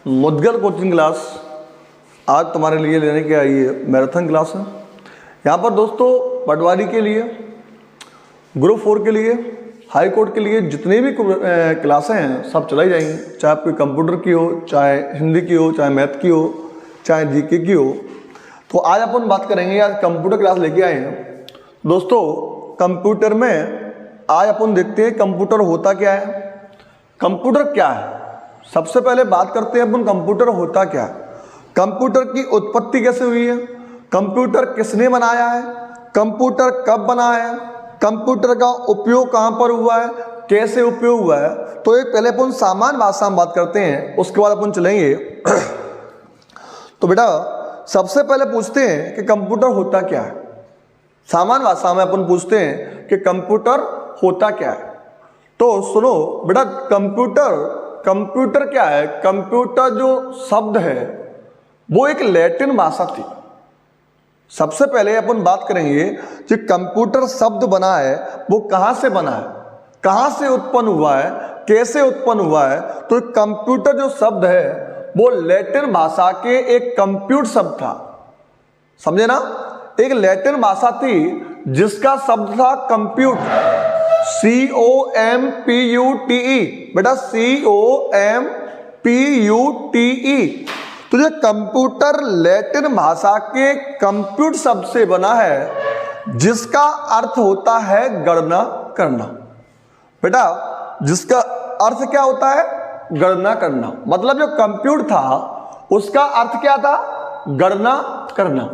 Mudgal coaching class आज तुम्हारे लिए लेने के आई है मैराथन क्लास है। यहाँ पर दोस्तों पटवारी के लिए, ग्रुप 4 के लिए, हाई कोर्ट के लिए जितनी भी क्लासें हैं सब चलाई जाएंगी, चाहे आपकी कंप्यूटर की हो, चाहे हिंदी की हो, चाहे मैथ की हो, चाहे जीके की हो। तो आज अपन बात करेंगे, आज कंप्यूटर क्लास लेके आए हैं दोस्तों। कंप्यूटर में आज अपन देखते हैं कंप्यूटर होता क्या है, कंप्यूटर क्या है। सबसे पहले बात करते हैं अपन कंप्यूटर होता क्या है, कंप्यूटर की उत्पत्ति कैसे हुई है, कंप्यूटर किसने बनाया है, कंप्यूटर कब बना है, कंप्यूटर का उपयोग कहाँ पर हुआ है, कैसे उपयोग हुआ है। तो ये पहले अपन सामान्य भाषा में बात करते हैं, उसके बाद अपन चलेंगे। तो बेटा सबसे पहले पूछते हैं कि कंप्यूटर होता क्या है। सामान्य भाषा में अपन पूछते हैं कि कंप्यूटर होता क्या है। तो सुनो बेटा, कंप्यूटर क्या है। कंप्यूटर जो शब्द है वो एक लैटिन भाषा थी। सबसे पहले अपन बात करेंगे कि कंप्यूटर शब्द बना है वो कहाँ से बना है, कहाँ से उत्पन्न हुआ है, कैसे उत्पन्न हुआ है। तो कंप्यूटर जो शब्द है वो लैटिन भाषा के एक कंप्यूट शब्द था, समझे ना। एक लैटिन भाषा थी जिसका शब्द था कंप्यूट, COMPUTE बेटा, COMPUTE। तो ये कंप्यूटर लैटिन भाषा के कंप्यूट शब्द से बना है जिसका अर्थ होता है गणना करना। बेटा जिसका अर्थ क्या होता है, गणना करना। मतलब जो कंप्यूटर था उसका अर्थ क्या था, गणना करना।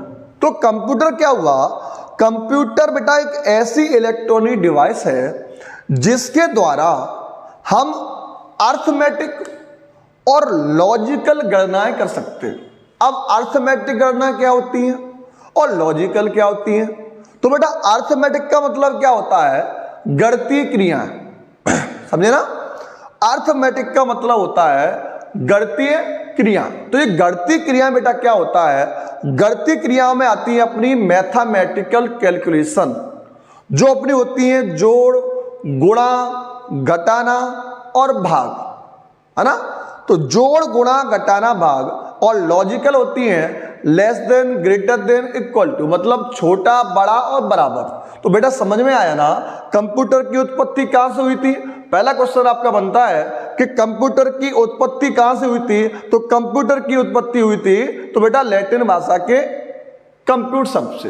तो कंप्यूटर क्या हुआ, कंप्यूटर बेटा एक ऐसी इलेक्ट्रॉनिक डिवाइस है जिसके द्वारा हम अर्थमेटिक और लॉजिकल गणनाएं कर सकते हैं। अब अर्थमेटिक गणना क्या होती है और लॉजिकल क्या होती है। तो बेटा अर्थमेटिक का मतलब क्या होता है, गणितीय क्रियाएं, समझे ना। अर्थमेटिक का मतलब होता है गणितीय क्रिया। तो ये गणितीय क्रिया बेटा क्या होता है, गणितीय क्रियाओं में आती है अपनी मैथमेटिकल कैलकुलेशन, जो अपनी होती है जोड़, गुणा, घटाना और भाग, है ना। तो जोड़, गुणा, घटाना, भाग। और लॉजिकल होती है less than, greater than, equal to, मतलब छोटा, बड़ा और बराबर। तो बेटा समझ में आया ना कंप्यूटर की उत्पत्ति कहां से हुई थी। पहला क्वेश्चन आपका बनता है कि कंप्यूटर की उत्पत्ति कहां से हुई थी। तो कंप्यूटर की उत्पत्ति हुई थी तो बेटा लैटिन भाषा के कंप्यूट शब्द से।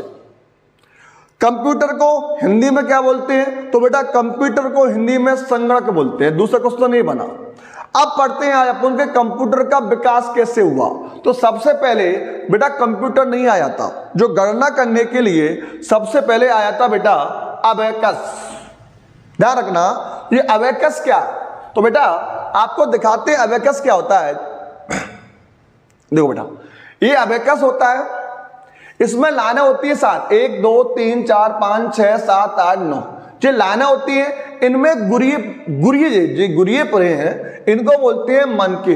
कंप्यूटर को हिंदी में क्या बोलते हैं, तो बेटा कंप्यूटर को हिंदी में संगणक बोलते हैं। दूसरा क्वेश्चन नहीं बना। अब पढ़ते हैं आज अपन के कंप्यूटर का विकास कैसे हुआ। तो सबसे पहले बेटा कंप्यूटर नहीं आया था, जो गणना करने के लिए सबसे पहले आया था बेटा अबेकस। ध्यान रखना ये अबेकस क्या, तो बेटा आपको दिखाते हैं अबेकस क्या होता है। देखो बेटा ये अबेकस होता है, इसमें लाइनें होती है 7, 1 2 3 4 5 6 7 8 9 जो लाइनें होती है। इनमें गुरिये पड़े हैं, इनको बोलते हैं मनके।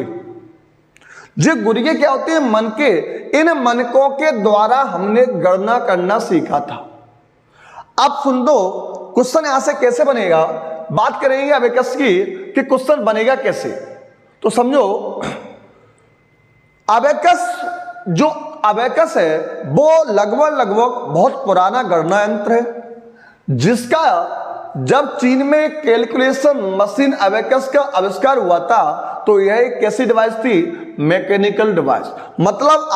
जो गुरिये क्या होते हैं, मनके। इन मनकों के द्वारा हमने गणना करना सीखा था। अब सुन दो क्वेश्चन यहां से कैसे बनेगा, बात करेंगे अबेकस की कि क्वेश्चन बनेगा कैसे। तो समझो अबेकस है वो लगभग बहुत पुराना गणना यंत्र है, जिसका जब चीन में कैलकुलेशन मशीन अबेकस का आविष्कार हुआ था तो यह एक कैसी डिवाइस थी, मैकेनिकल डिवाइस। मतलब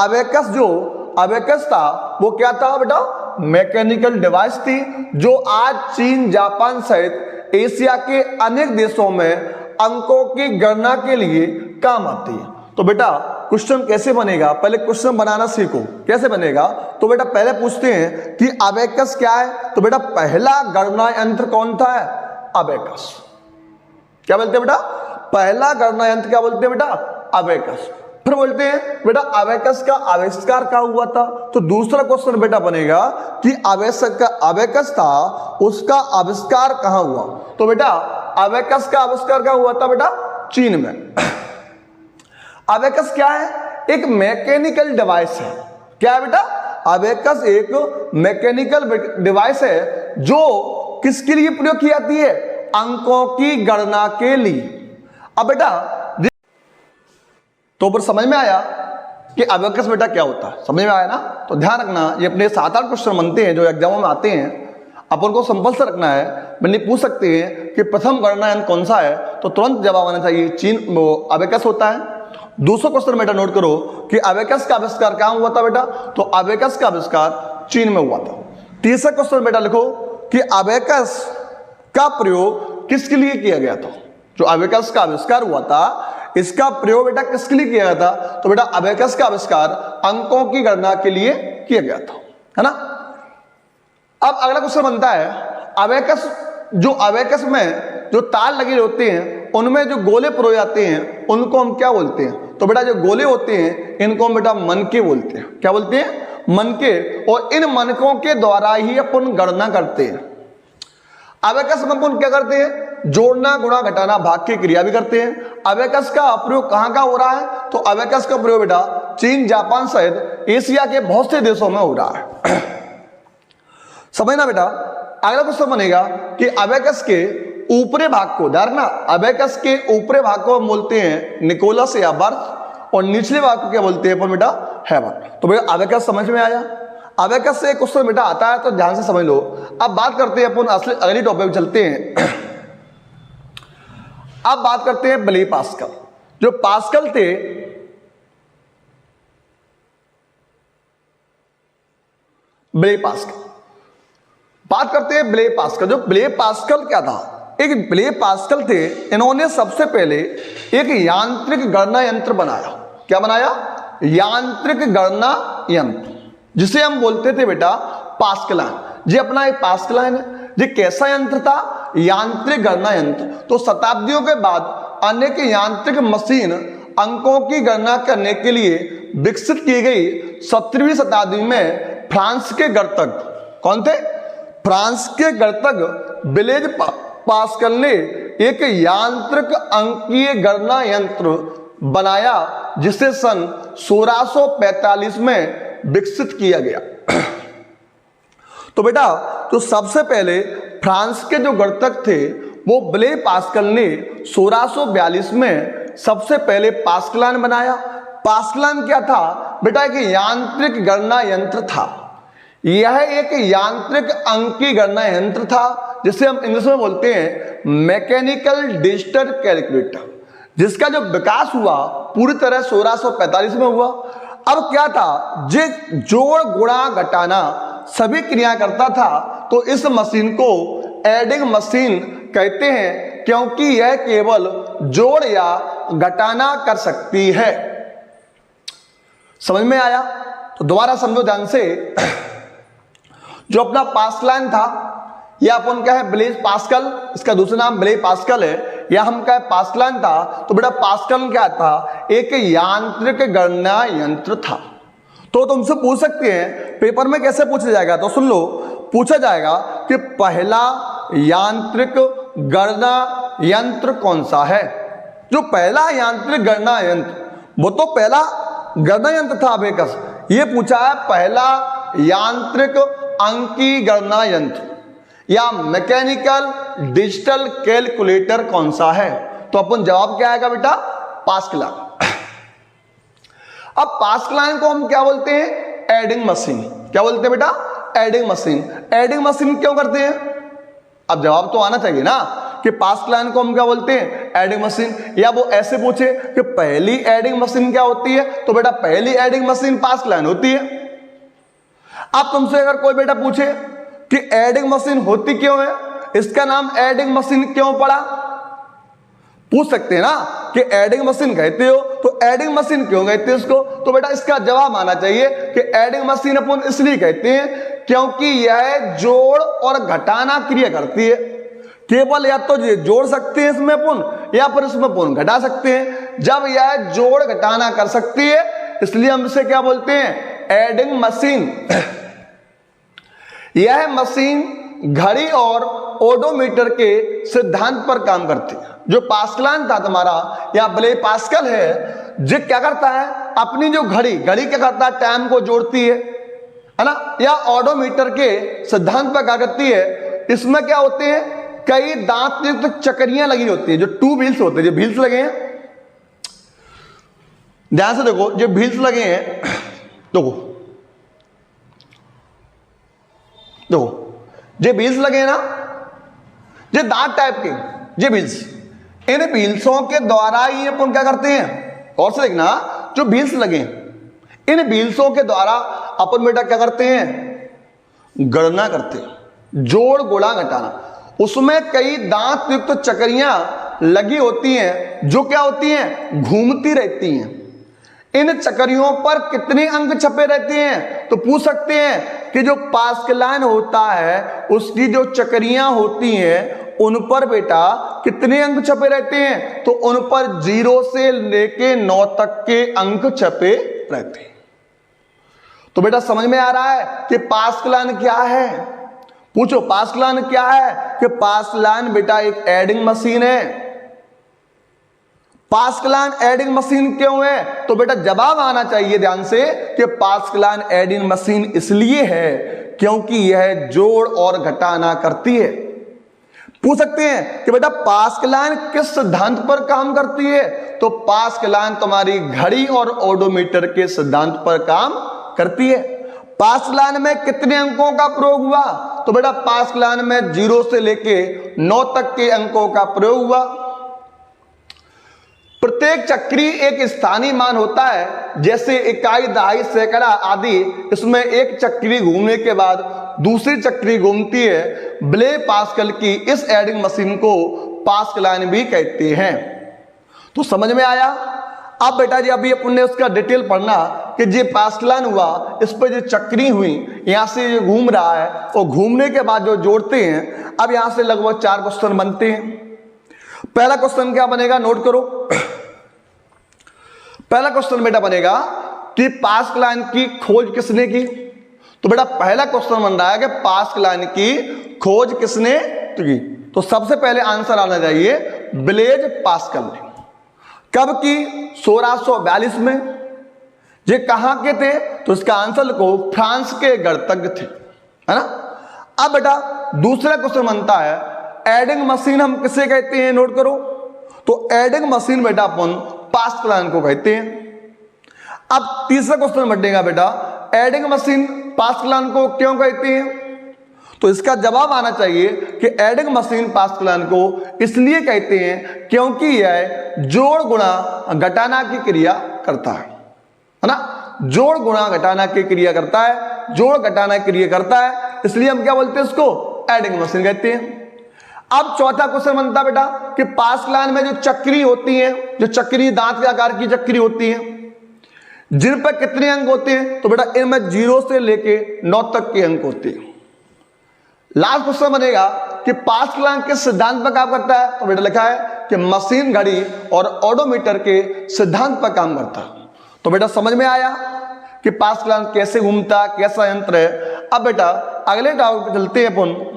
अबेकस था वो क्या था बेटा, मैकेनिकल डिवाइस थी, जो आज चीन, जापान सहित एशिया के अनेक देशों में अंकों की गणना के लिए काम आती है। तो बेटा क्वेश्चन कैसे बनेगा, पहले क्वेश्चन बनाना सीखो कैसे बनेगा। तो बेटा पहले पूछते हैं कि अबेकस क्या है। तो बेटा पहला गणना यंत्र कौन था, अबेकस। क्या बोलते हैं बेटा, पहला गणना यंत्र क्या बोलते हैं बेटा, अबेकस। फिर बोलते हैं बेटा अबेकस का आविष्कार कहाँ हुआ था। तो दूसरा क्वेश्चन बेटा बनेगा कि अबेकस था उसका आविष्कार कहाँ हुआ। तो बेटा अबेकस का आविष्कार कहाँ हुआ था बेटा, चीन में। अबेकस क्या है, एक मैकेनिकल डिवाइस है। क्या है बेटा, अबेकस एक मैकेनिकल डिवाइस है जो किसके लिए प्रयोग की जाती है, अंकों की गणना के लिए। अब बेटा तो ऊपर समझ में आया कि अबेकस बेटा क्या होता है, समझ में आया ना। तो ध्यान रखना, ये अपने 7-8 क्वेश्चन बनते हैं जो एग्जामों में आते हैं, अपन को सिंपल से रखना है। मैंने पूछ सकते हैं कि प्रथम गणना यंत्र कौन सा है, तो तुरंत जवाब आना चाहिए चीन अबेकस होता है। दूसरा क्वेश्चन बेटा नोट करो कि अबेकस का आविष्कार कहां हुआ था बेटा, तो अबेकस का आविष्कार चीन में हुआ था। तीसरा क्वेश्चन बेटा लिखो कि अबेकस का प्रयोग किसके लिए किया गया था। जो अबेकस का आविष्कार हुआ था इसका प्रयोग बेटा किसके लिए किया गया था, तो बेटा अबेकस का आविष्कार अंकों की गणना के लिए किया गया था, है ना। अब अगला क्वेश्चन बनता है अबेकस, जो अबेकस में जो तार लगे होते हैं उनमें जो गोले परोए जाते हैं उनको हम क्या बोलते हैं, तो बेटा जो गोले होते हैं इनको हम बेटा मनके बोलते हैं। क्या बोलते हैं, मनके। और इन मनकों के द्वारा ही अपन गणना करते हैं। अबेकस में अपन क्या करते हैं, जोड़ना गुणा घटाना भाग की क्रिया भी करते हैं। अबेकस का प्रयोग कहां हो रहा है, तो अबेकस का प्रयोग बेटा चीन, जापान सहित एशिया के बहुत से देशों में हो रहा है। समझना बेटा। अगला क्वेश्चन बनेगा कि अबेकस के ऊपरी भाग को, ध्यान रखना, अबेकस के ऊपरी भाग को हम बोलते हैं निकोलस या बर्थ, और निचले भाग को क्या बोलते हैं अपन बेटा, हैमर। तो बेटा अबेकस समझ में आया। अबेकस से क्वेश्चन बेटा आता है तो ध्यान से समझ लो। अब बात करते हैं अपन असली अगली टॉपिक में चलते हैं। अब बात करते हैं ब्ले पास्कल। जो पास्कल थे, ब्ले पास्कल, बात करते हैं ब्ले पास्कल। जो ब्ले पास्कल क्या था, एक ब्ले पास्कल थे, इन्होंने सबसे पहले एक यांत्रिक गणना यंत्र बनाया। क्या बनाया, यांत्रिक गणना यंत्र, जिसे हम बोलते थे बेटा पास्कलाइन। जी अपना एक पास्कलाइन है। जी कैसा यंत्र था, यांत्रिक गणना यंत्र। तो शताब्दियों के बाद अनेक यांत्रिक मशीन अंकों की गणना करने के लिए विकसित की गई। 17वीं शताब्दी में फ्रांस के गणितज्ञ, कौन थे, फ्रांस के गणितज्ञ ब्लेज पास्कल ने एक यांत्रिक अंकीय गणना यंत्र बनाया, जिसे सन 1645 में विकसित किया गया। तो बेटा तो सबसे पहले फ्रांस के जो गणितज्ञ थे वो ब्ले पास्कल ने 1642 में सबसे पहले पास्कलाइन बनाया। पास्कलाइन क्या था बेटा, एक यांत्रिक गणना यंत्र था। यह एक यांत्रिक अंकीय गणना यंत्र था, जिसे हम इंग्लिश में बोलते हैं मैकेनिकल डिजिटल कैलकुलेटर, जिसका जो विकास हुआ पूरी तरह 1645 में हुआ। अब क्या था, जे जोड़ गुणा घटाना सभी क्रिया करता था, तो इस मशीन को एडिंग मशीन कहते हैं, क्योंकि यह केवल जोड़ या घटाना कर सकती है। समझ में आया। तो दोबारा समझो ध्यान से। जो अपना पास्कलाइन था, या अपन क्या है ब्लेज पास्कल, इसका दूसरा नाम ब्ले पास्कल है, या हम क्या है पास्कलाइन था। तो बेटा पास्कल क्या था, एक यांत्रिक गणना यंत्र था। तो तुमसे पूछ सकते हैं पेपर में कैसे पूछा जाएगा, तो सुन लो, पूछा जाएगा कि पहला यांत्रिक गणना यंत्र कौन सा है। जो पहला यांत्रिक गणना यंत्र, वो तो पहला गणना यंत्र था अबेकस। ये पूछा है पहला यांत्रिक अंकीय गणना यंत्र या मैकेनिकल डिजिटल कैलकुलेटर कौन सा है, तो अपन जवाब क्या आएगा बेटा, पास्कलाइन। अब पास्कलाइन को हम क्या बोलते हैं, एडिंग मशीन। क्या बोलते हैं बेटा, एडिंग मशीन। एडिंग मशीन क्यों करते हैं, अब जवाब तो आना चाहिए ना कि पास्कलाइन को हम क्या बोलते हैं, एडिंग मशीन। या वो ऐसे पूछे कि पहली एडिंग मशीन क्या होती है, तो बेटा पहली एडिंग मशीन पास्कलाइन होती है। अब तुमसे अगर कोई बेटा पूछे कि एडिंग मशीन होती क्यों है, इसका नाम एडिंग मशीन क्यों पड़ा, पूछ सकते हैं ना कि एडिंग मशीन कहते हो तो एडिंग मशीन क्यों कहते हैं इसको, तो बेटा इसका जवाब आना चाहिए कि एडिंग मशीन अपन इसलिए कहते हैं क्योंकि यह जोड़ और घटाना क्रिया करती है। केवल या तो ये जोड़ सकते हैं इसमें अपन, या फिर इसमें अपन घटा सकते हैं। जब यह जोड़ घटाना कर सकती है इसलिए हम इसे क्या बोलते हैं, एडिंग मशीन। यह मशीन घड़ी और ओडोमीटर के सिद्धांत पर काम करती है। जो पास्कलाइन था तुम्हारा या ब्ले पास्कल है, जो क्या करता है, अपनी जो घड़ी क्या करता है, टाइम को जोड़ती है ना, या ओडोमीटर के सिद्धांत पर क्या करती है, इसमें क्या होते हैं, कई दांत युक्त चक्रियां लगी होती है, जो 2 व्हील्स होते हैं, जो व्हील्स लगे हैं, ध्यान से देखो, जो व्हील्स लगे हैं, देखो जो व्हील्स लगे हैं ना, जो दांत टाइप के ये व्हील्स, इन व्हील्सों के द्वारा ही अपन क्या करते हैं, और से देखना, जो व्हील्स लगे इन व्हील्सों के द्वारा अपन बेटा क्या करते हैं, गणना करते हैं, जोड़ गुणा घटाना। उसमें कई दांत युक्त तो चक्रियां लगी होती हैं जो क्या होती हैं, घूमती रहती हैं। इन चक्रियों पर कितने अंक छपे रहते हैं, तो पूछ सकते हैं कि जो पास्कलाइन होता है उसकी जो चक्रियां होती हैं उन पर बेटा कितने अंक छपे रहते हैं, तो उन पर 0 से लेके 9 तक के अंक छपे रहते हैं। तो बेटा समझ में आ रहा है कि पास्कलाइन क्या है, पूछो पास्कलाइन क्या है, कि पास्कलाइन बेटा एक एडिंग मशीन है। पास्कलाइन एडिंग मशीन क्यों है, तो बेटा जवाब आना चाहिए ध्यान से कि पास्कलाइन एडिंग मशीन इसलिए है क्योंकि यह जोड़ और घटाना करती है। पूछ सकते हैं कि बेटा पास्कलाइन किस सिद्धांत पर काम करती है, तो पास्कलाइन तुम्हारी घड़ी और ओडोमीटर के सिद्धांत पर काम करती है। पास्कलाइन में कितने अंकों का प्रयोग हुआ, तो बेटा पास्कलाइन में 0 से लेके 9 तक के अंकों का प्रयोग हुआ। प्रत्येक चक्री एक स्थानीय मान होता है, जैसे इकाई, दहाई, सैकड़ा आदि। इसमें एक चक्री घूमने के बाद दूसरी चक्री घूमती है। ब्ले पास्कल की इस एडिंग मशीन को पास्कलाइन भी कहते हैं। तो समझ में आया। अब बेटा जी अभी अपन ने उसका डिटेल पढ़ना कि ये पास्कलाइन हुआ, इस पर जो चक्री हुई, यहां से ये घूम रहा है और घूमने के बाद जो जोड़ते हैं। अब यहां से लगभग 4 क्वेश्चन बनते हैं। पहला क्वेश्चन क्या बनेगा, नोट करो। पहला क्वेश्चन बेटा बनेगा कि पास्कलाइन की खोज किसने की, तो बेटा पहला क्वेश्चन बन रहा है कि पास्कलाइन की खोज किसने की। तो सबसे पहले आंसर आना चाहिए ब्लेज पास्कल ने। कब की, 1642 में। ये कहां के थे, तो इसका आंसर को फ्रांस के गणितज्ञ थे, है ना। अब बेटा दूसरा क्वेश्चन बनता है एडिंग मशीन हम किसे कहते हैं, नोट करो। तो एडिंग मशीन बेटा अपन पास्कलाइन को कहते हैं। अब तीसरा क्वेश्चन बढ़ेगा बेटा एडिंग मशीन पास्कलाइन को क्यों कहते हैं, तो इसका जवाब आना चाहिए कि एडिंग मशीन पास्कलाइन को इसलिए कहते हैं क्योंकि यह जोड़ गुणा घटाना की क्रिया करता है ना। जोड़ गुणा घटाना की क्रिया करता है, जोड़ घटाना की क्रिया करता है, इसलिए हम क्या बोलते हैं, इसको एडिंग मशीन कहते हैं। अब चौथा क्वेश्चन बनता बेटा कि पास्कलाइन में जो चक्री होती है, जो चक्री दांत के आकार की चक्री होती है, जिन पर कितने अंक होते हैं, तो बेटा इनमें 0 से लेके 9 तक के अंक होते हैं। लास्ट क्वेश्चन बनेगा कि पास्कलाइन किस सिद्धांत पर काम करता है, तो बेटा लिखा है कि मशीन, घड़ी और ओडोमीटर के सिद्धांत पर काम करता है। तो बेटा समझ में आया कि पास्कलाइन कैसे घूमता, कैसा यंत्र है। अब बेटा अगले टॉपिक पे चलते हैं अपन।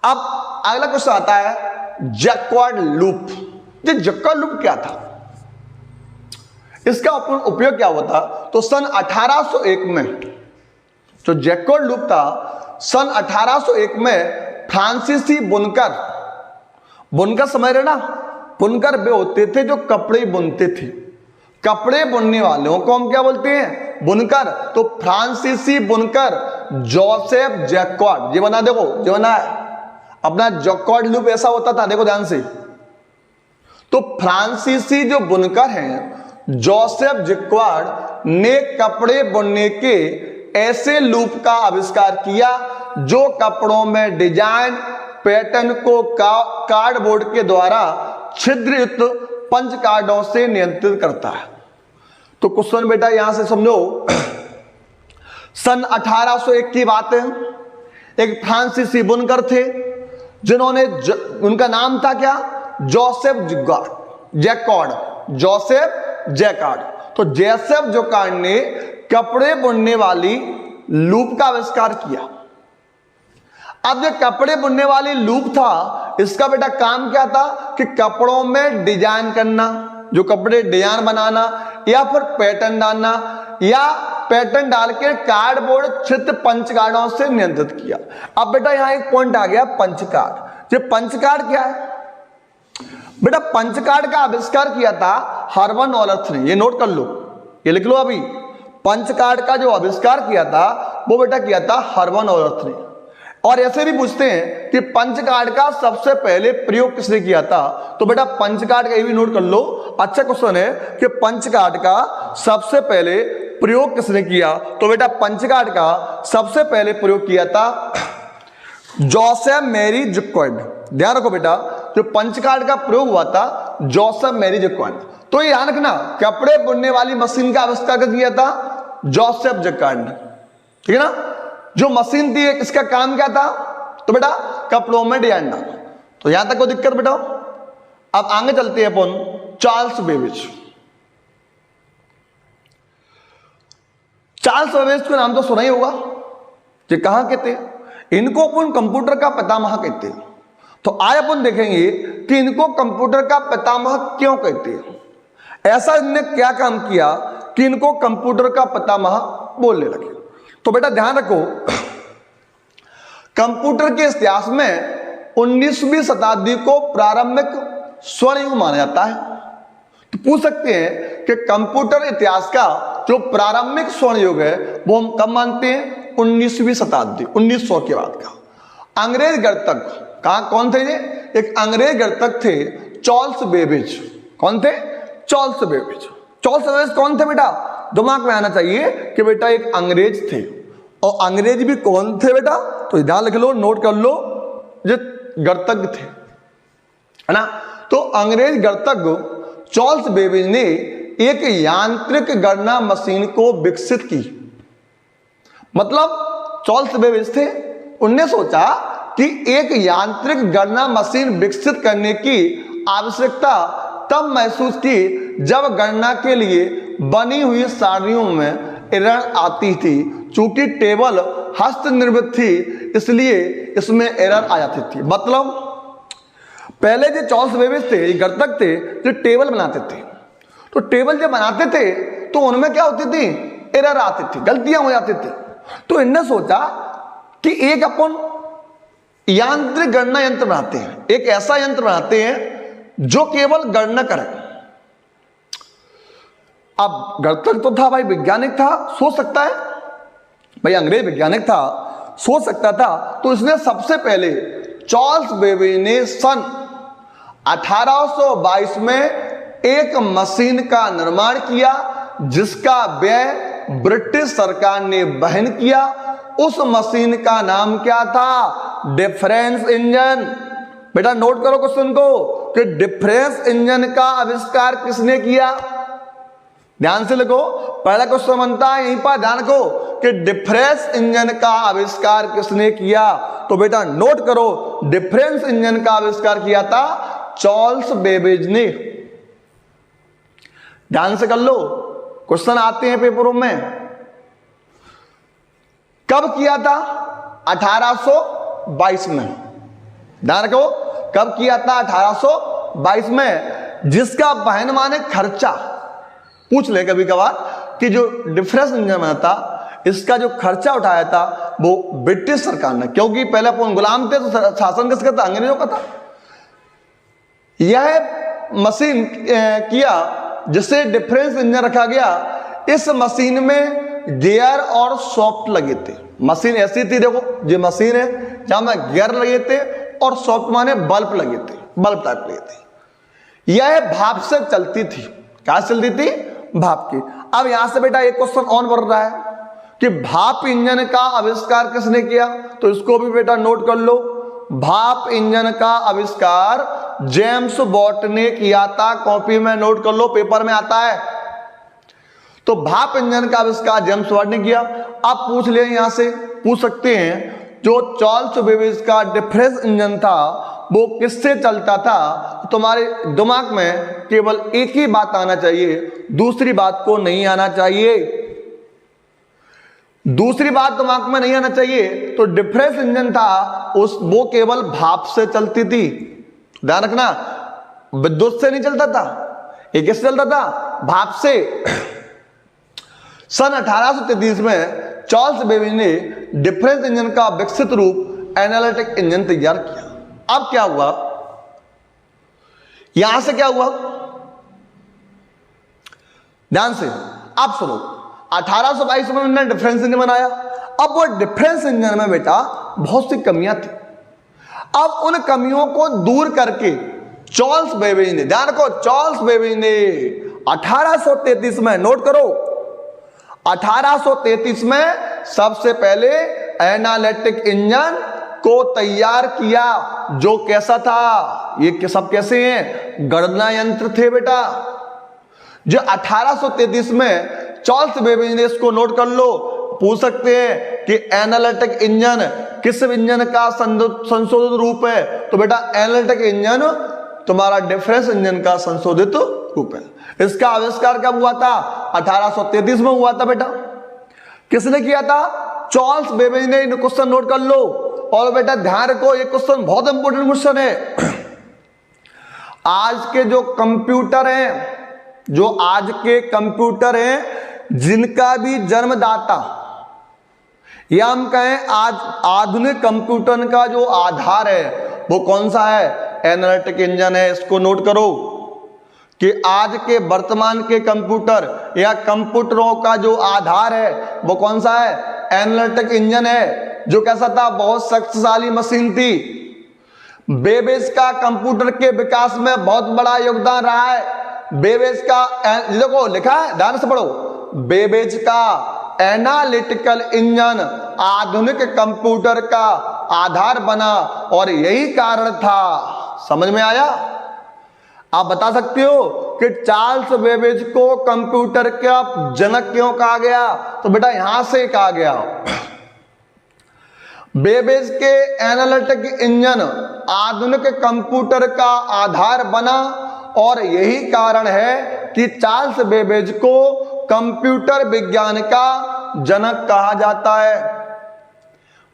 अब अगला क्वेश्चन आता है जैक्वार्ड लूप। ये जैक्वार्ड लूप क्या था, इसका उपयोग क्या हुआ था, तो सन 1801 में जो जैक्वार्ड लूप था, सन 1801 में फ्रांसीसी बुनकर समझ रहे ना, बुनकर वे होते थे जो कपड़े बुनते थे। कपड़े बुनने वालों को हम क्या बोलते हैं, बुनकर। तो फ्रांसीसी बुनकर जोसेफ जैक्वार्ड, ये बना देखो, जो बना है अपना जैक्वार्ड लूप ऐसा होता था, देखो ध्यान से। तो फ्रांसीसी जो बुनकर हैं जोसेफ जैक्वार्ड ने कपड़े बुनने के ऐसे लूप का आविष्कार किया जो कपड़ों में डिजाइन पैटर्न को कार्डबोर्ड के द्वारा छिद्रयुक्त पंच कार्डों से नियंत्रित करता है। तो क्वेश्चन बेटा यहां से समझो, सन 1801 की बात है। एक फ्रांसीसी बुनकर थे जिन्होंने उनका नाम था क्या, जोसेफ जैक्वार्ड, जोसेफ जैक्वार्ड। तो जोसेफ जैक्वार्ड ने कपड़े बुनने वाली लूप का आविष्कार किया। अब जो कपड़े बुनने वाली लूप था, इसका बेटा काम क्या था कि कपड़ों में डिजाइन करना, जो कपड़े डिजाइन बनाना या फिर पैटर्न डालना या पैटर्न डाल के कार्डबोर्ड चित्र पंच कार्डों से नियंत्रित किया। अब बेटा यहां एक पॉइंट आ गया, पंच कार्ड। ये पंच कार्ड क्या है बेटा? पंच कार्ड का आविष्कार किया था हर्मन वॉलर्थ ने, ये नोट कर लो, ये लिख लो अभी। पंच कार्ड का जो आविष्कार किया था वो बेटा किया था हर्मन वॉलर्थ ने। और ऐसे भी पूछते हैं कि पंच कार्ड का सबसे पहले प्रयोग किसने किया था, तो बेटा पंच कार्ड का ये भी नोट कर लो, अच्छा क्वेश्चन है कि पंच कार्ड का सबसे पहले प्रयोग किसने किया, तो बेटा पंच कार्ड का सबसे पहले प्रयोग किया था जोसेफ मैरी जैक्वार्ड। ध्यान रखो बेटा, जो पंच कार्ड का प्रयोग हुआ था जोसेफ मैरी जैक्वार्ड। तो ये ध्यान रखना, कपड़े बुनने वाली मशीन का आविष्कार किया था जोसेफ जैक्वार्ड ने, ठीक है ना। जो मशीन थी इसका काम क्या था, तो बेटा कपड़ों में डिजाइन डालना। तो यहां तक कोई दिक्कत बेटा? अब आगे चलते हैं अपन चार्ल्स बेबेज। चार्ल्स बेबेज का नाम तो सुना ही होगा, ये कहां के थे? इनको अपन कंप्यूटर का पितामह कहते हैं। तो आज अपन देखेंगे कि इनको कंप्यूटर का पितामह क्यों कहते हैं, ऐसा इन्होंने क्या काम किया कि इनको कंप्यूटर का पितामह बोलने लगे। तो बेटा ध्यान रखो, कंप्यूटर के इतिहास में 19वीं शताब्दी को प्रारंभिक स्वर्ण युग माना जाता है। तो पूछ सकते हैं कि कंप्यूटर इतिहास का जो प्रारंभिक स्वर्ण युग है वो हम कब मानते हैं? 19वीं शताब्दी, 1900 के बाद का। अंग्रेज गणितज्ञ कौन थे ये? एक अंग्रेज गणितज्ञ थे चार्ल्स बेबेज। कौन थे? Charles Babbage. चार्ल्स बेबेज कौन थे बेटा? दिमाग में आना चाहिए कि बेटा एक अंग्रेज थे। और अंग्रेज भी कौन थे बेटा? तो ध्यान लिख लो, नोट कर लो, जो गणितज्ञ थे, है ना। तो अंग्रेज गणितज्ञ चार्ल्स बेबेज ने एक यांत्रिक गणना मशीन को विकसित की। मतलब चार्ल्स बेबेज थे, उनने सोचा कि एक यांत्रिक गणना मशीन विकसित करने की आवश्यकता तब महसूस की जब गणना के लिए बनी हुई सारणियों में एरर आती थी। चूंकि टेबल हस्त निर्मित थी इसलिए इसमें एरर आ जाती थी। मतलब पहले जो चार्ल्स बेबेज थे, ये गणितज्ञ थे, जो टेबल बनाते थे, तो टेबल जब बनाते थे तो उनमें क्या होती थी? एरर आती थी, गलतियां हो जाती थी। तो इन्होंने सोचा कि एक अपन यांत्रिक गणना यंत्र बनाते हैं, एक ऐसा यंत्र बनाते हैं जो केवल गणना करे। अब गणितज्ञ तो था भाई, वैज्ञानिक था, सोच सकता है भाई, अंग्रेज वैज्ञानिक था, सोच सकता था। तो इसने सबसे पहले चार्ल्स बेबेज ने सन 1822 में एक मशीन का निर्माण किया जिसका व्यय ब्रिटिश सरकार ने वहन किया। उस मशीन का नाम क्या था? Difference engine. बेटा नोट करो क्वेश्चन को कि डिफरेंस इंजन का आविष्कार किसने किया? ध्यान से लिखो, पहला क्वेश्चन बनता है यहीं पर, ध्यान रखो कि डिफरेंस इंजन का आविष्कार किसने किया। तो बेटा नोट करो, डिफरेंस इंजन का आविष्कार किया था चार्ल्स बेबेज ने। ध्यान से कर लो, क्वेश्चन आते हैं पेपरों में। कब किया था? 1822 में। ध्यान रखो, कब किया था? 1822 में। जिसका वहन माने खर्चा, पूछ ले कभी कभार कि जो डिफरेंस इंजन बना था इसका जो खर्चा उठाया था वो ब्रिटिश सरकार ने, क्योंकि पहले अपन गुलाम थे तो शासन किसका था? अंग्रेजों का था। यह मशीन किया जिसे डिफरेंस इंजन रखा गया। इस मशीन में गियर और सॉफ्ट लगे थे। मशीन ऐसी थी, देखो ये मशीन है जहां में गियर लगे थे और सॉफ्ट माने बल्ब लगे थे, बल्ब टाइप लगे थे। यह भाप से चलती थी। क्या चलती थी? भाप की। अब यहां से बेटा एक क्वेश्चन ऑन बढ़ रहा है कि भाप इंजन का आविष्कार किसने किया? तो इसको भी बेटा नोट कर लो, भाप इंजन का आविष्कार जेम्स वॉट ने किया था। कॉपी में नोट कर लो, पेपर में आता है। तो भाप इंजन का आविष्कार जेम्स वॉट ने किया। आप पूछ ले, यहां से पूछ सकते हैं जो चार्ल्स बेबेज का डिफरेंस इंजन था वो किससे चलता था? तुम्हारे दिमाग में केवल एक ही बात आना चाहिए, दूसरी बात को नहीं आना चाहिए। दूसरी बात दिमाग में नहीं आना चाहिए। तो डिफरेंस इंजन था वो केवल भाप से चलती थी। ध्यान रखना, विद्युत से नहीं चलता था। ये किससे चलता था? भाप से। सन 1833 में चार्ल्स बेबेज ने डिफरेंस इंजन का विकसित रूप एनालिटिक इंजन तैयार किया। अब क्या हुआ, यहां से क्या हुआ, ध्यान से आप सुनो। 1822 में उन्होंने डिफरेंस इंजन बनाया। अब वो डिफरेंस इंजन में बेटा बहुत सी कमियां थी। अब उन कमियों को दूर करके चार्ल्स बेबेज ने, ध्यान रखो, चार्ल्स बेबेज ने 1833 में, नोट करो, 1833 में सबसे पहले एनालिटिक इंजन को तैयार किया, जो कैसा था, ये सब कैसे हैं, गणना यंत्र थे बेटा। जो 1833 में चार्ल्स बेबेज ने, इसको नोट कर लो, पूछ सकते हैं कि एनालिटिक इंजन किस इंजन का संशोधित रूप है, तो बेटा एनालिटिक इंजन तुम्हारा डिफरेंस इंजन का संशोधित रूप है। इसका आविष्कार कब हुआ था, 1833 में हुआ था बेटा। किसने किया था, चार्ल्स बेबेज ने। क्वेश्चन नोट कर लो। और बेटा ध्यान रखो, ये क्वेश्चन बहुत इंपॉर्टेंट क्वेश्चन है। आज के जो कंप्यूटर हैं, जो आज के कंप्यूटर हैं, जिनका भी जन्मदाता, या हम कहें आज आधुनिक कंप्यूटर का जो आधार है वो कौन सा है, एनालिटिक इंजन है। इसको नोट करो कि आज के वर्तमान के कंप्यूटर या कंप्यूटरों का जो आधार है वो कौन सा है, एनालिटिक इंजन है। जो कैसा था, बहुत शक्तिशाली मशीन थी। बेबेज का कंप्यूटर के विकास में बहुत बड़ा योगदान रहा है। बेबेज का, देखो लिखा है, ध्यान से पढ़ो, बेबेज का एनालिटिकल इंजन आधुनिक कंप्यूटर का आधार बना और यही कारण था। समझ में आया? आप बता सकते हो कि चार्ल्स बेबेज को कंप्यूटर का जनक क्यों कहा गया, तो बेटा यहां से कहा गया। बेबेज के एनालिटिक इंजन आधुनिक कंप्यूटर का आधार बना और यही कारण है कि चार्ल्स बेबेज को कंप्यूटर विज्ञान का जनक कहा जाता है।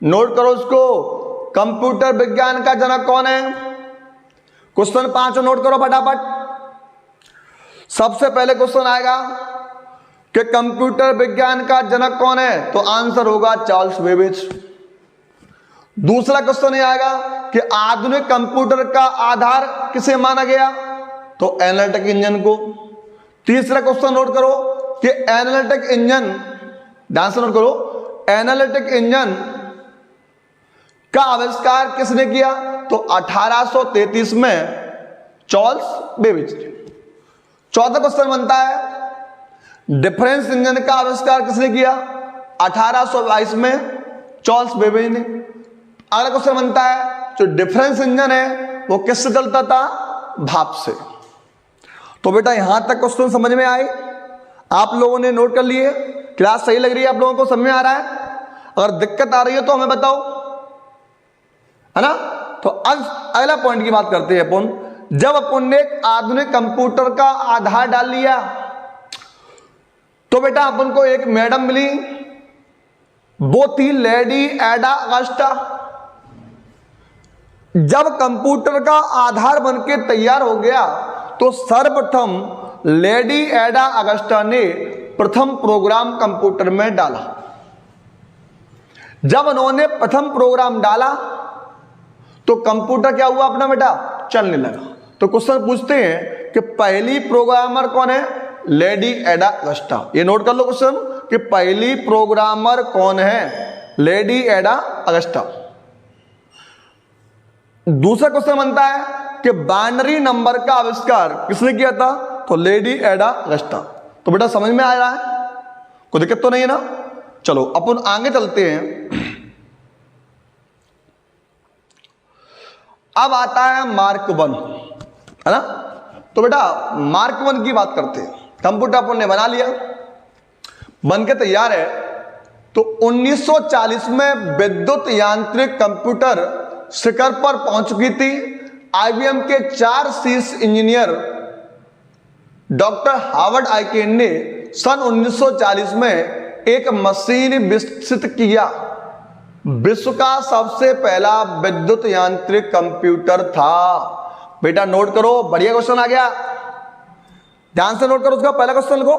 नोट करो उसको, कंप्यूटर विज्ञान का जनक कौन है। क्वेश्चन 5 नोट करो फटाफट। सबसे पहले क्वेश्चन आएगा कि कंप्यूटर विज्ञान का जनक कौन है, तो आंसर होगा चार्ल्स बेबेज। दूसरा क्वेश्चन ये आएगा कि आधुनिक कंप्यूटर का आधार किसे माना गया, तो एनालिटिक इंजन को। तीसरा क्वेश्चन नोट करो कि एनालिटिक इंजन, ध्यान से नोट करो, एनालिटिक इंजन का आविष्कार किसने किया, तो 1833 में चार्ल्स बेबेज ने। चौथा क्वेश्चन बनता है डिफरेंस इंजन का आविष्कार किसने किया, 1822 में चार्ल्स बेबेज ने। अगला क्वेश्चन बनता है जो डिफरेंस इंजन है वो किससे चलता था, भाप से। तो बेटा यहां तक क्वेश्चन समझ में आए, आप लोगों ने नोट कर लिए, क्लास सही लग रही है, आप लोगों को समझ में आ रहा है। अगर दिक्कत आ रही है तो हमें बताओ, है ना। तो अब अगला पॉइंट की बात करते हैं अपन। जब अपन ने एक आधुनिक कंप्यूटर का आधार डाल लिया तो बेटा अपन को एक मैडम मिली, वो थी लेडी एडा अगस्टा। जब कंप्यूटर का आधार बनके तैयार हो गया तो सर्वप्रथम लेडी एडा अगस्टा ने प्रथम प्रोग्राम कंप्यूटर में डाला। जब उन्होंने प्रथम प्रोग्राम डाला तो कंप्यूटर क्या हुआ अपना बेटा, चलने लगा। तो क्वेश्चन पूछते हैं कि पहली प्रोग्रामर कौन है, लेडी एडा अगस्टा। ये नोट कर लो क्वेश्चन कि पहली प्रोग्रामर कौन है, लेडी एडा अगस्टा। दूसरा क्वेश्चन बनता है कि बाइनरी नंबर का आविष्कार किसने किया था, तो लेडी एडा अगस्टा। तो बेटा समझ में आ रहा है, कोई दिक्कत तो नहीं है ना। चलो अपन आगे चलते हैं। अब आता है मार्क 1, है ना। तो बेटा मार्क 1 की बात करते हैं। कंप्यूटर अपन ने बना लिया, बन के तैयार है। तो 1940 में विद्युत यांत्रिक कंप्यूटर शिखर पर पहुंच चुकी थी। आईबीएम के 4 शीर्ष इंजीनियर डॉक्टर हार्वर्ड आइकेन ने सन 1940 में एक मशीन विकसित किया। विश्व का सबसे पहला विद्युत यांत्रिक कंप्यूटर था। बेटा नोट करो, बढ़िया क्वेश्चन आ गया, ध्यान से नोट करो। उसका पहला क्वेश्चन लिखो,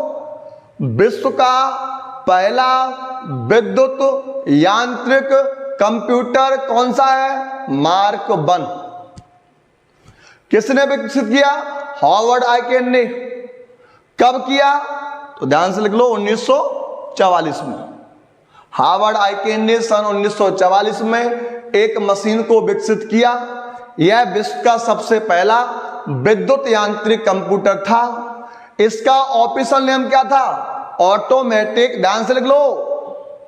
विश्व का पहला विद्युत यांत्रिक कंप्यूटर कौन सा है? मार्क 1। किसने विकसित किया? हॉवर्ड आइकेन ने। कब किया? तो ध्यान से लिख लो, 1944 में। हार्वर्ड आइकेन ने सन 1944 में एक मशीन को विकसित किया। यह विश्व का सबसे पहला विद्युत यांत्रिक कंप्यूटर था। इसका ऑफिशियल नेम क्या था? ऑटोमेटिक, ध्यान से लिख लो,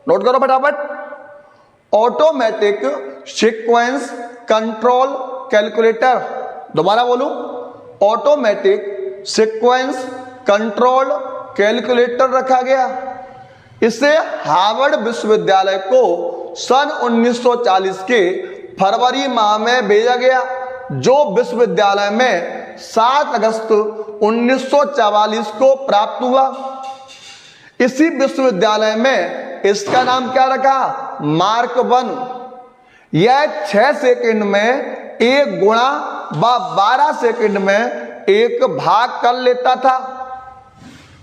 नोट करो फटाफट, ऑटोमेटिक सीक्वेंस कंट्रोल कैलकुलेटर। दोबारा बोलूं, ऑटोमेटिक सीक्वेंस कंट्रोल कैलकुलेटर रखा गया। इसे हार्वर्ड विश्वविद्यालय को सन 1940 के फरवरी माह में भेजा गया, जो विश्वविद्यालय में 7 अगस्त 1944 को प्राप्त हुआ। इसी विश्वविद्यालय में इसका नाम क्या रखा? मार्क 1। यह 6 सेकंड में 1 गुणा व 12 सेकंड में 1 भाग कर लेता था।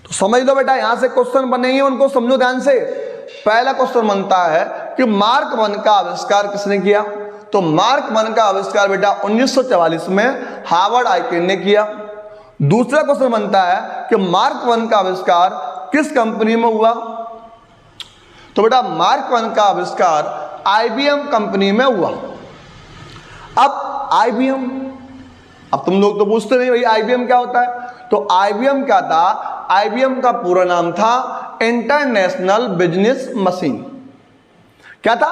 तो समझ लो बेटा, यहां से क्वेश्चन बनेंगे, उनको समझो ध्यान से। पहला क्वेश्चन बनता है कि मार्क 1 का आविष्कार किसने किया? तो मार्क 1 का आविष्कार बेटा 1944 में हार्वर्ड आइकेन ने किया। दूसरा क्वेश्चन बनता है कि मार्क 1 का आविष्कार किस कंपनी में हुआ? तो बेटा मार्क 1 का आविष्कार IBM कंपनी में हुआ। अब IBM, अब तुम लोग तो पूछते नहीं भाई IBM क्या होता है? तो IBM क्या था? IBM का पूरा नाम था इंटरनेशनल बिजनेस मशीन। क्या था?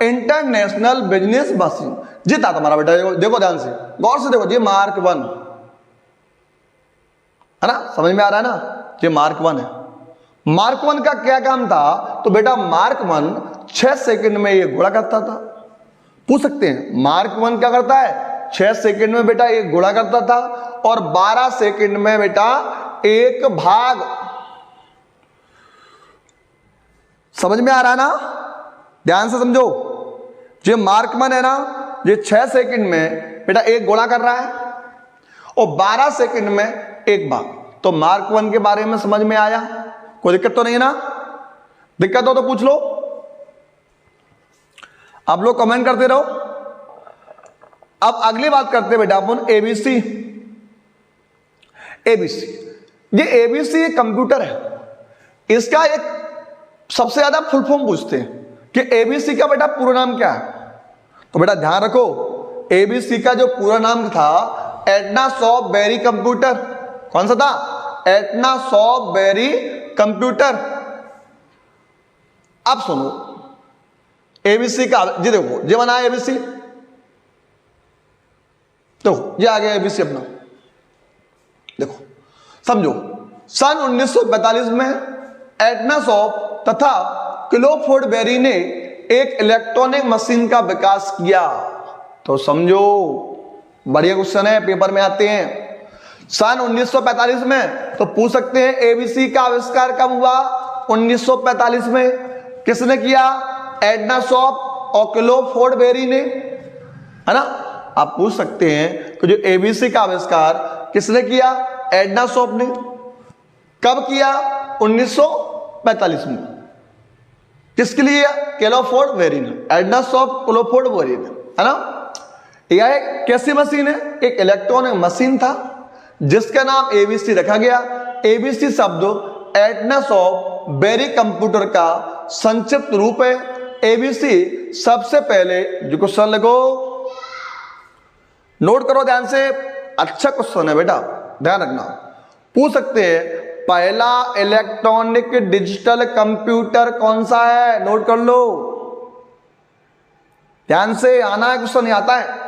International business machine. जी था तुम्हारा बेटा, देखो ध्यान से, गौर से देखो, ये मार्क 1 है ना, समझ में आ रहा है ना? ये मार्क 1 है। मार्क 1 का क्या काम था? तो बेटा मार्क 1 6 सेकंड में ये गुणा करता था। पूछ सकते हैं मार्क 1 क्या करता है? 6 सेकंड में बेटा एक गुणा करता था और 12 सेकंड में बेटा एक भाग। समझ में आ रहा है ना? ध्यान से समझो, ये मार्क 1 है ना, ये 6 सेकंड में बेटा एक गुणा कर रहा है और 12 सेकंड में एक भाग। तो मार्क 1 के बारे में समझ में आया? कोई दिक्कत तो नहीं है ना? दिक्कत हो तो पूछ लो, आप लोग कमेंट करते रहो। अब अगली बात करते हैं बेटा अपन ABC। ये ABC एक कंप्यूटर है। इसका एक सबसे ज्यादा फुल फॉर्म पूछते हैं कि ABC का बेटा पूरा नाम क्या है? तो बेटा ध्यान रखो, ABC का जो पूरा नाम था एडना सॉफ्ट बेरी कंप्यूटर। कौन सा था? एडना सॉफ्ट बेरी कंप्यूटर। अब सुनो, ABC का, जी देखो ये बना है ABC, तो ये आ गया ABC अपना। देखो समझो, सन 1945 में एडना सॉफ्ट तथा क्लिफोर्ड बेरी ने एक इलेक्ट्रॉनिक मशीन का विकास किया। तो समझो, बढ़िया क्वेश्चन है, पेपर में आते हैं। सन 1945 में, तो पूछ सकते हैं ABC का आविष्कार कब हुआ? 1945 में। किसने किया? एडना सॉफ्ट और क्लिफोर्ड बेरी ने, है ना? आप पूछ सकते हैं कि जो ABC का आविष्कार किसने किया? एडना सॉफ्ट ने। कब किया? 1945 में। किसके लिए? क्लिफोर्ड बेरी ने। एडना सॉफ्ट, क्लिफोर्ड बेरी ने, है ना? यह एक कैसी मशीन है? एक इलेक्ट्रॉनिक मशीन था जिसका नाम ABC रखा गया। ABC शब्द एडना सॉफ्ट बेरी कंप्यूटर का संक्षिप्त रूप है। ABC सबसे पहले, जो क्वेश्चन लगो नोट करो ध्यान से, अच्छा क्वेश्चन है बेटा, ध्यान रखना। पूछ सकते हैं पहला इलेक्ट्रॉनिक डिजिटल कंप्यूटर कौन सा है? नोट कर लो, ध्यान से आना है, क्वेश्चन नहीं आता है।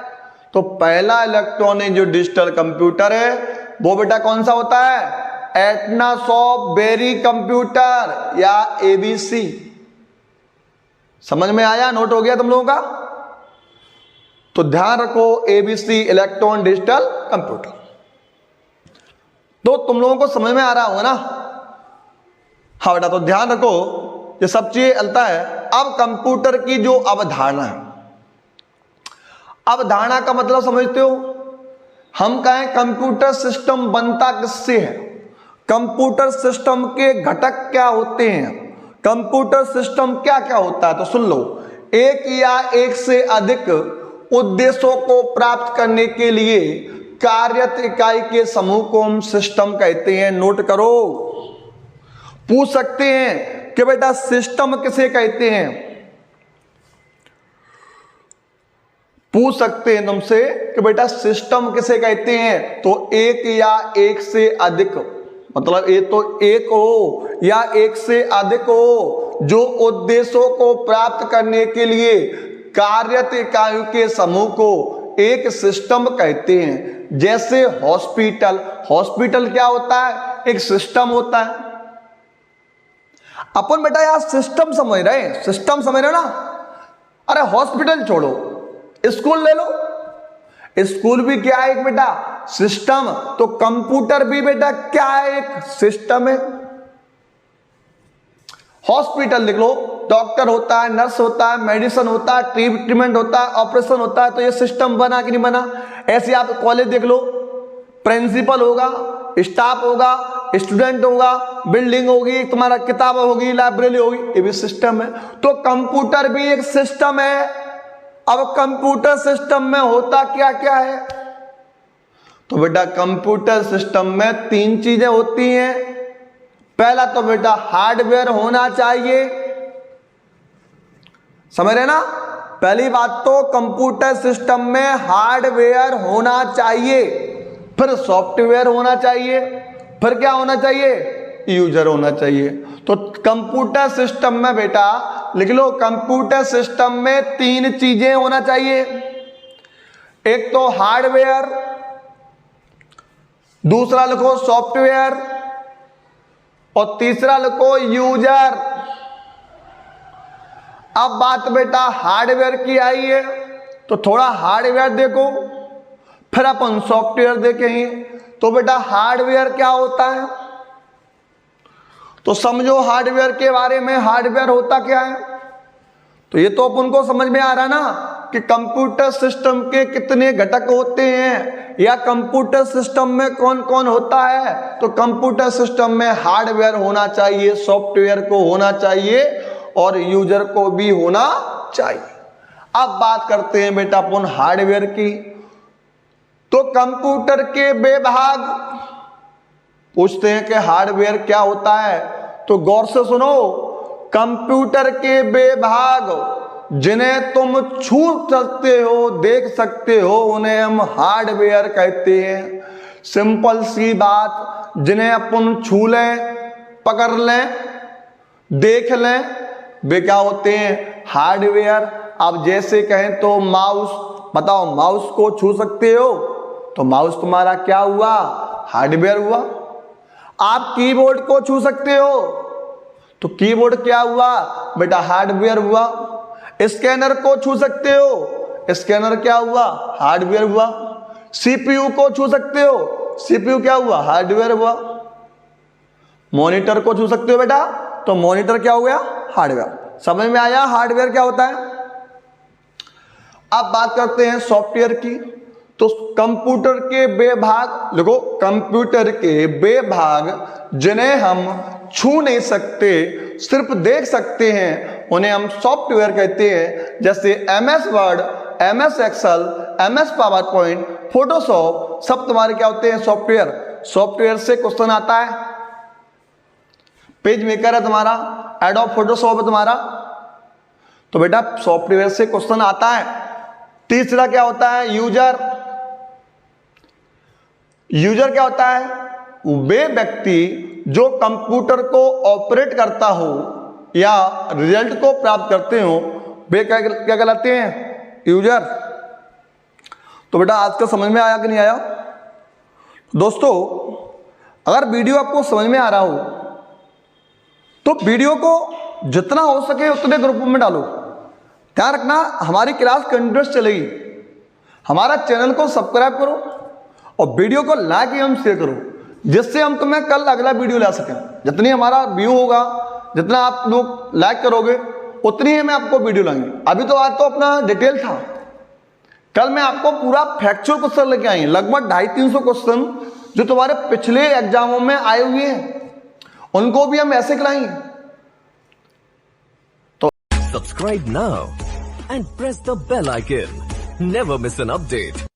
तो पहला इलेक्ट्रॉनिक जो डिजिटल कंप्यूटर है वो बेटा कौन सा होता है? एडना सॉफ्ट बेरी कंप्यूटर या ABC। समझ में आया? नोट हो गया तुम लोगों का? तो ध्यान रखो, ABC इलेक्ट्रॉनिक डिजिटल कंप्यूटर। तो तुम लोगों को समझ में आ रहा होगा ना? हाँ बेटा, तो ध्यान रखो, ये सब चीजें चलता है। अब कंप्यूटर की जो अवधारणा है, अवधारणा का मतलब समझते हो? हम कहें कंप्यूटर सिस्टम बनता किससे है? कंप्यूटर सिस्टम के घटक क्या होते हैं? कंप्यूटर सिस्टम क्या क्या होता है तो सुन लो। एक या एक से अधिक उद्देश्यों को प्राप्त करने के लिए कार्यरत इकाई के समूह को हम सिस्टम कहते हैं। नोट करो, पूछ सकते हैं कि बेटा सिस्टम किसे कहते हैं, पूछ सकते हैं तुमसे कि बेटा सिस्टम किसे कहते हैं। तो एक या एक से अधिक, मतलब ये तो एक हो या एक से अधिक हो, जो उद्देश्यों को प्राप्त करने के लिए कार्यरत इकाइयों के समूह को एक सिस्टम कहते हैं। जैसे हॉस्पिटल, हॉस्पिटल क्या होता है, एक सिस्टम होता है। अपन बेटा यार सिस्टम समझ रहे हैं, सिस्टम समझ रहे हो ना। अरे हॉस्पिटल छोड़ो, स्कूल ले लो, स्कूल भी क्या है एक बेटा सिस्टम। तो कंप्यूटर भी बेटा क्या है, एक सिस्टम है। हॉस्पिटल देख लो, डॉक्टर होता है, नर्स होता है, मेडिसिन होता है, ट्रीटमेंट होता है, ऑपरेशन होता है, तो ये सिस्टम बना कि नहीं बना। ऐसे आप कॉलेज देख लो, प्रिंसिपल होगा, स्टाफ होगा, स्टूडेंट होगा, बिल्डिंग होगी, तुम्हारा किताब होगी, लाइब्रेरी होगी, ये भी सिस्टम है। तो कंप्यूटर भी एक सिस्टम है। अब कंप्यूटर सिस्टम में होता क्या क्या है, तो बेटा कंप्यूटर सिस्टम में तीन चीजें होती हैं। पहला तो बेटा हार्डवेयर होना चाहिए, समझ रहे ना। पहली बात तो कंप्यूटर सिस्टम में हार्डवेयर होना चाहिए, फिर सॉफ्टवेयर होना चाहिए, फिर क्या होना चाहिए, यूजर होना चाहिए। तो कंप्यूटर सिस्टम में बेटा लिख लो, कंप्यूटर सिस्टम में तीन चीजें होना चाहिए। एक तो हार्डवेयर, दूसरा लिखो सॉफ्टवेयर, और तीसरा लिखो यूजर। अब बात बेटा हार्डवेयर की आई है, तो थोड़ा हार्डवेयर देखो, फिर अपन सॉफ्टवेयर देखेंगे। तो बेटा हार्डवेयर क्या होता है, तो समझो हार्डवेयर के बारे में। हार्डवेयर होता क्या है, तो ये तो अपन को समझ में आ रहा ना कि कंप्यूटर सिस्टम के कितने घटक होते हैं, या कंप्यूटर सिस्टम में कौन कौन होता है। तो कंप्यूटर सिस्टम में हार्डवेयर होना चाहिए, सॉफ्टवेयर को होना चाहिए, और यूजर को भी होना चाहिए। अब बात करते हैं बेटा अपन हार्डवेयर की। तो कंप्यूटर के विभाग, पूछते हैं कि हार्डवेयर क्या होता है, तो गौर से सुनो। कंप्यूटर के विभाग जिन्हें तुम छू सकते हो, देख सकते हो, उन्हें हम हार्डवेयर कहते हैं। सिंपल सी बात, जिन्हें अपन छू लें, पकड़ लें, देख लें, वे क्या होते हैं, हार्डवेयर। अब जैसे कहें तो माउस, बताओ माउस को छू सकते हो, तो माउस तुम्हारा क्या हुआ, हार्डवेयर हुआ। आप कीबोर्ड को छू सकते हो, तो कीबोर्ड क्या हुआ बेटा, हार्डवेयर हुआ। स्कैनर को छू सकते हो, स्कैनर क्या हुआ, हार्डवेयर हुआ। सीपीयू को छू सकते हो, सीपीयू क्या हुआ, हार्डवेयर हुआ। मॉनिटर को छू सकते हो बेटा, तो मॉनिटर क्या हो गया, हार्डवेयर। समझ में आया हार्डवेयर क्या होता है। अब बात करते हैं सॉफ्टवेयर की। तो कंप्यूटर के वे भाग, देखो कंप्यूटर के वे भाग जिन्हें हम छू नहीं सकते, सिर्फ देख सकते हैं, उन्हें हम सॉफ्टवेयर कहते हैं। जैसे MS word, MS excel, MS PowerPoint, Photoshop, सब तुम्हारे क्या होते हैं, सॉफ्टवेयर। सॉफ्टवेयर से क्वेश्चन आता है, पेज मेकर है तुम्हारा, एडोब फोटोशॉप है तुम्हारा, तो बेटा सॉफ्टवेयर से क्वेश्चन आता है। तीसरा क्या होता है, यूजर। यूजर क्या होता है, वे व्यक्ति जो कंप्यूटर को ऑपरेट करता हो या रिजल्ट को प्राप्त करते हो, वे क्या कहलाते हैं, यूजर। तो बेटा आज का समझ में आया कि नहीं आया। दोस्तों अगर वीडियो आपको समझ में आ रहा हो तो वीडियो को जितना हो सके उतने ग्रुप में डालो। ध्यान रखना हमारी क्लास कंटिन्यूअस चलेगी। हमारा चैनल को सब्सक्राइब करो और वीडियो को लाइक एवं शेयर करो, जिससे हम तुम्हें कल अगला वीडियो ला सकें। जितनी हमारा व्यू होगा, जितना आप लोग लाइक करोगे, उतनी ही मैं आपको वीडियो लाएंगे। अभी तो आज तो अपना डिटेल था, कल मैं आपको पूरा फैक्चुअल क्वेश्चन लेके आएंगे, लगभग 250-300 क्वेश्चन जो तुम्हारे पिछले एग्जामों में आए हुए हैं, उनको भी हम ऐसे कराएंगे। Subscribe now and press the bell icon. Never miss an update.